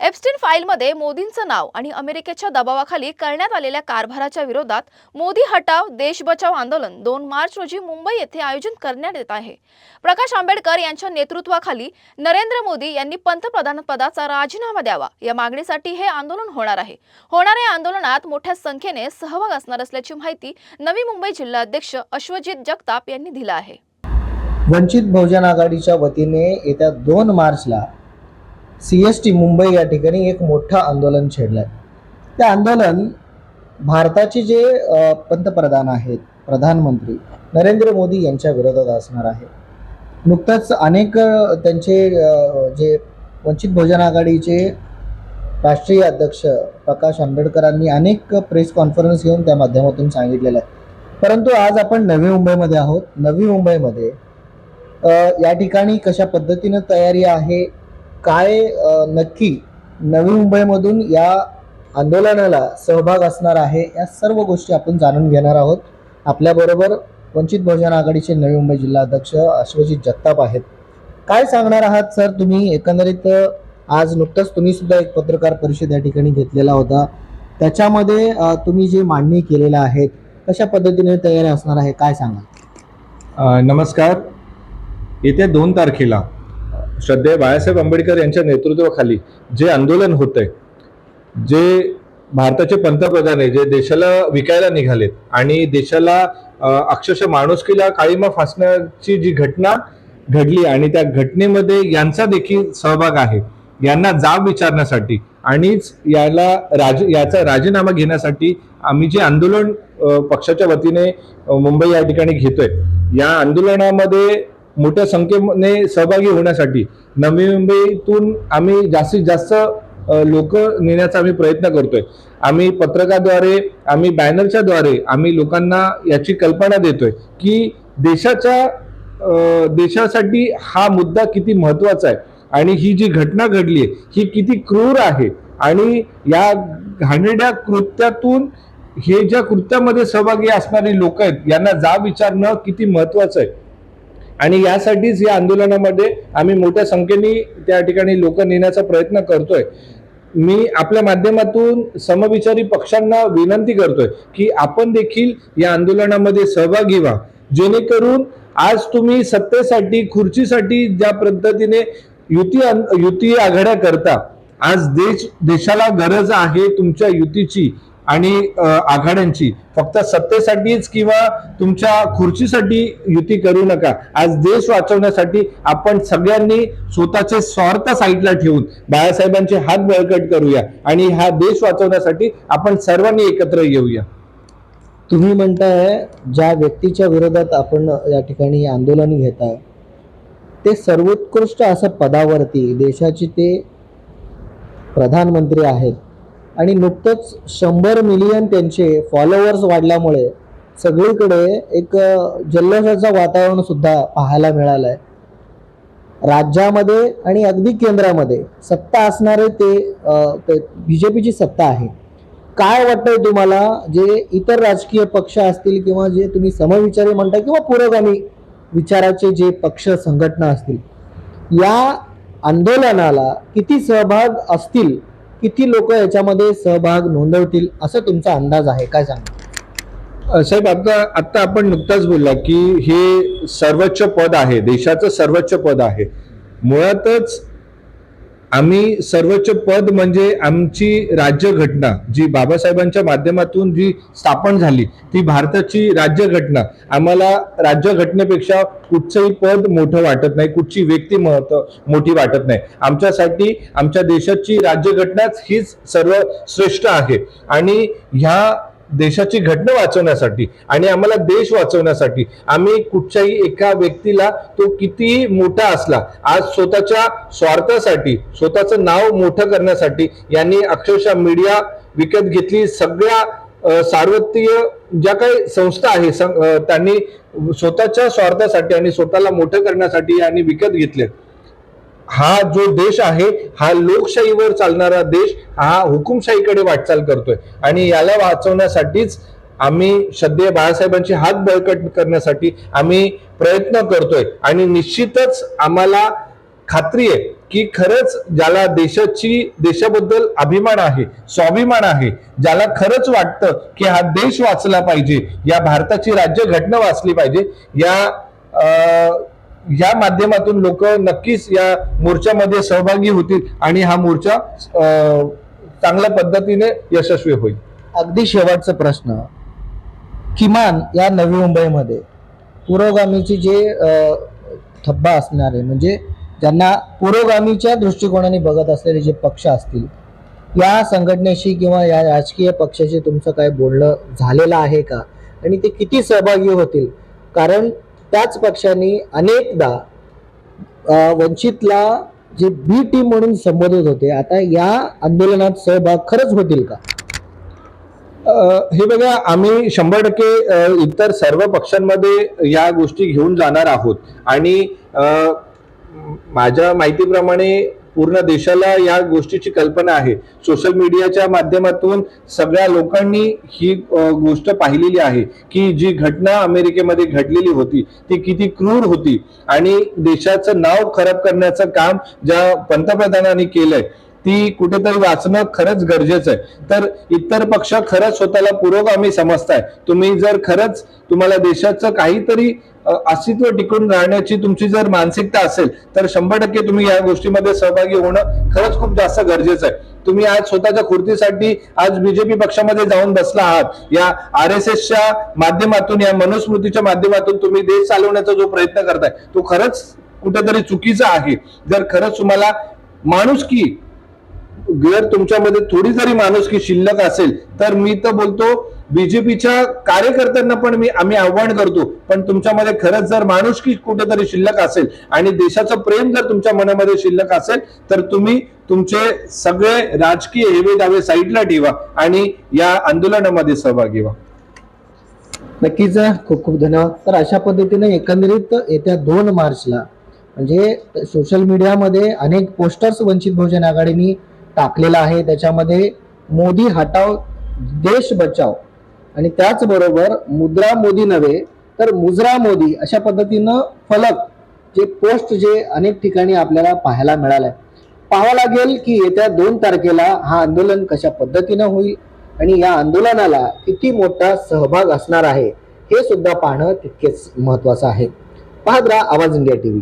Epstein फाईलमध्ये मोदींचं नाव आणि अमेरिकेच्या दबावाखाली करण्यात आलेल्या कारभाराच्या विरोधात मोदी हटाव देश बचाव आंदोलन 2 मार्च रोजी मुंबई येथे आयोजित करण्यात येत आहे। प्रकाश आंबेडकर यांच्या नेतृत्वाखाली नरेंद्र मोदी यांनी पंतप्रधानपदाचा राजीनामा द्यावा या मागणीसाठी हे आंदोलन होणार आहे। होणाऱ्या आंदोलनात मोठ्या संख्येने सहभाग असणार असल्याची माहिती नवी मुंबई जिल्हाध्यक्ष अश्वजित जगताप यांनी दिला आहे। वंचित बहुजन आघाडीच्या वतीने येत्या 2 मार्चला CST मुंबई या ठिकाणी एक मोठं आंदोलन छेडलंय। ते आंदोलन भारताचे जे पंतप्रधान आहेत, प्रधानमंत्री नरेंद्र मोदी यांच्या विरोधात असणार आहे। नुकतंच अनेक त्यांचे जे वंचित बहुजन आघाडीचे राष्ट्रीय अध्यक्ष प्रकाश आंबेडकरांनी अनेक प्रेस कॉन्फरन्स घेऊन त्या माध्यमातून सांगितलेलं आहे। परंतु आज आपण नवी मुंबईमध्ये आहोत। नवी मुंबईमध्ये या ठिकाणी कशा पद्धतीने तयारी आहे, काय नक्की नवी मुंबईमधून या आंदोलनाला सहभाग असणार आहे, या सर्व गोष्टी आपण जाणून घेणार आहोत। आपल्याबरोबर वंचित बहुजन आघाडीचे नवी मुंबई जिल्हाध्यक्ष अश्वजित जगताप आहेत। काय सांगणार आहात सर तुम्ही? एकंदरीत आज नुकतंच तुम्ही सुद्धा एक पत्रकार परिषद या ठिकाणी घेतलेला होता, त्याच्यामध्ये तुम्ही जे मांडणी केलेल्या आहेत, कशा पद्धतीने तयारी असणार आहे, काय सांगा? नमस्कार। येत्या 2 तारखेला श्रद्धेय बाळासाहेब आंबेडकर यांच्या नेतृत्वाखाली जे आंदोलन होतंय, जे भारताचे पंतप्रधान आहे, जे देशाला विकायला निघालेत आणि देशाला अक्षरशः माणुसकीला काळीमा फासण्याची जी घटना घडली आणि त्या घटनेमध्ये यांचा देखील सहभाग आहे, यांना जाब विचारण्यासाठी आणि याचा राजीनामा घेण्यासाठी आम्ही जे आंदोलन पक्षाच्या वतीने मुंबई या ठिकाणी घेतोय, या आंदोलनामध्ये मोठ्या संख्येने सहभागी होण्यासाठी नवी मुंबईतून आम्ही जास्तीत जास्त लोक नेण्याचा आम्ही प्रयत्न करतोय। आम्ही पत्रकाद्वारे, आम्ही बॅनरच्या द्वारे आम्ही लोकांना याची कल्पना देतोय की देशासाठी हा मुद्दा किती महत्वाचा आहे आणि ही जी घटना घडली आहे ही किती क्रूर आहे आणि या घाणेरड्या कृत्यातून हे ज्या कृत्यामध्ये सहभागी असणारी लोक आहेत यांना जाब विचारणं किती महत्वाचं आहे आणि यासाठीच या आंदोलनामध्ये आम्ही मोठ्या संख्येने त्या ठिकाणी लोक नेण्याचा प्रयत्न करतोय। मी आपल्या माध्यमातून समविचारी पक्षांना विनंती करतोय की आपण देखील या आंदोलनामध्ये सहभागी व्हा, जेणेकरून आज तुम्ही सत्तेसाठी, खुर्चीसाठी ज्या पद्धतीने युती आघाड्या करता, आज देशाला गरज आहे तुमच्या युतीची आणि आघाड्यांची। फक्त सत्तेसाठीच किंवा तुमच्या खुर्चीसाठी युती करू नका। आज देश वाचवण्यासाठी आपण सगळ्यांनी स्वतःचे स्वार्थ साईडला ठेवून बाळासाहेबांचे हात बळकट करूया आणि हा देश वाचवण्यासाठी आपण सर्वांनी एकत्र येऊया। तुम्ही म्हणताय ज्या व्यक्तीच्या विरोधात आपण या ठिकाणी आंदोलन घेताय ते सर्वोत्कृष्ट असं पदावरती देशाचे ते प्रधानमंत्री आहेत आणि नुकतंच 100 मिलियन त्यांचे फॉलोअर्स वाढल्यामुळे सगळीकडे एक जल्लोषाचं वातावरण सुद्धा पाहायला मिळालंय। राज्यामध्ये आणि अगदी केंद्रामध्ये सत्ता असणारे ते BJPची सत्ता आहे। काय वाटतंय तुम्हाला, जे इतर राजकीय पक्ष असतील किंवा जे तुम्ही समविचारी म्हणताय किंवा पुरोगामी विचाराचे जे पक्ष संघटना असतील, या आंदोलनाला किती सहभाग असतील, किती लोक याच्यामध्ये सहभाग नोंदवतील असं तुमचा अंदाज आहे, काय सांगा? साहेब, आता आपण नुकताच बोलला की हे सर्वोच्च पद आहे, देशाचं सर्वोच्च पद आहे। मुळातच आम्ही सर्वोच्च पद म्हणजे आमची राज्यघटना जी बाबासाहेबांच्या माध्यमातून जी स्थापन झाली ती भारताची राज्यघटना, आम्हाला राज्यघटनेपेक्षा कुठचंही पद मोठं वाटत नाही, कुठची व्यक्ती मोठी वाटत नाही। आमच्यासाठी आमच्या देशाची राज्यघटनाच हीच सर्वश्रेष्ठ आहे आणि ह्या देशाची घटना वाचवण्यासाठी आणि आम्हाला देश वाचवण्यासाठी आम्ही कुठच्याही एका व्यक्तीला, तो कितीही मोठा असला, आज स्वतःच्या स्वार्थासाठी, स्वतःचं नाव मोठं करण्यासाठी यांनी अक्षरशः मीडिया विकत घेतली। सगळ्या सार्वत्रिक ज्या काही संस्था आहे त्यांनी स्वतःच्या स्वार्थासाठी आणि स्वतःला मोठं करण्यासाठी यांनी विकत घेतले। हा जो देश आहे हा लोकशाहीवर चालणारा देश, हा हुकुमशाहीकडे वाटचाल करतोय आणि याला वाचवण्यासाठीच आम्ही श्रद्धेय बाळासाहेबांचे हात बळकट करण्यासाठी आम्ही प्रयत्न करतोय आणि निश्चितच आम्हाला खात्री आहे की खरंच ज्याला देशाबद्दल अभिमान आहे, स्वाभिमान आहे, ज्याला खरंच वाटतं की हा देश वाचला पाहिजे, या भारताची राज्यघटना वाचली पाहिजे, या माध्यमातून लोक नक्कीच या मोर्चामध्ये सहभागी होतील आणि हा मोर्चा चांगल्या पद्धतीने यशस्वी होईल. अगदी शेवटचा प्रश्न, किमान या नवी मुंबईमध्ये पुरोगामीची जे थब्बा असणार आहे, म्हणजे ज्यांना पुरोगामीच्या दृष्टिकोनाने बघत असलेले जे पक्ष असतील, या संघटनेशी किंवा या राजकीय पक्षाशी तुमचं काय बोलणं झालेलं आहे का, आणि ते किती सहभागी होतील? कारण त्याच पक्षांनी अनेकदा वंचितला जे बी टीम म्हणून संबोधत होते, आता या आंदोलनात सहभाग खरंच होतील का? हे बघा, आम्ही 100% इतर सर्व पक्षांमध्ये या गोष्टी घेऊन जाणार आहोत आणि माझ्या माहितीप्रमाणे पूर्ण देशाला या गोष्टीची कल्पना आहे. सोशल मीडियाच्या माध्यमातून सगळ्या लोकांनी ही गोष्ट पाहिलेली आहे की जी घटना अमेरिकेमध्ये घडलेली होती ती किती क्रूर होती आणि देशाचं नाव खराब करण्याचं काम ज्या पंतप्रधानांनी केलंय ती कुठेतरी वाचणं खरंच गरजेचं आहे. तर इतर पक्ष खरंच स्वतःला पुरोगामी समजताय, तुम्ही जर खरंच तुम्हाला देशाचं काहीतरी अस्तित्व टिकून राहण्याची तुमची जर मानसिकता असेल तर 100% तुम्ही या गोष्टीमध्ये सहभागी होणं खरंच खूप जास्त गरजेचं आहे. तुम्ही आज स्वतःच्या खुर्चीसाठी आज बीजेपी पक्षामध्ये जाऊन बसला आहात, या RSSच्या माध्यमातून, या मनुस्मृतीच्या माध्यमातून तुम्ही देश चालवण्याचा जो प्रयत्न करताय तो खरंच कुठेतरी चुकीचा आहे. जर खरंच तुम्हाला माणुसकी, जर तुमच्यामध्ये थोडी जरी माणुसकी शिल्लक असेल तर मी तर बोलतो बीजेपीच्या कार्यकर्त्यांना पण आम्ही आव्हान करतो, पण तुमच्यामध्ये खरंच जर माणुसकी कुठेतरी शिल्लक असेल आणि देशाचं प्रेम जर तुमच्या मनामध्ये शिल्लक असेल तर तुम्ही तुमचे सगळे राजकीय हेवे दावे साईडला ठेवा आणि या आंदोलनामध्ये सहभागी व्हा. नक्कीच, खूप खूप धन्यवाद. तर अशा पद्धतीने एकंदरीत येत्या 2 मार्चला म्हणजे सोशल मीडियामध्ये अनेक पोस्टर्स वंचित बहुजन आघाडीने टाकलेला आहे, त्याच्यामध्ये मोदी हटाव देश बचाव आणि त्याचबरोबर मुद्रा मोदी नव्हे तर मुजरा मोदी अशा पद्धतीनं फलक जे पोस्ट जे अनेक ठिकाणी आपल्याला पाहायला मिळालंय. पाहावं लागेल की येत्या 2 तारखेला हा आंदोलन कशा पद्धतीनं होईल आणि या आंदोलनाला किती मोठा सहभाग असणार आहे हे सुद्धा पाहणं तितकेच महत्वाचं आहे. पाहत राहा आवाज इंडिया TV.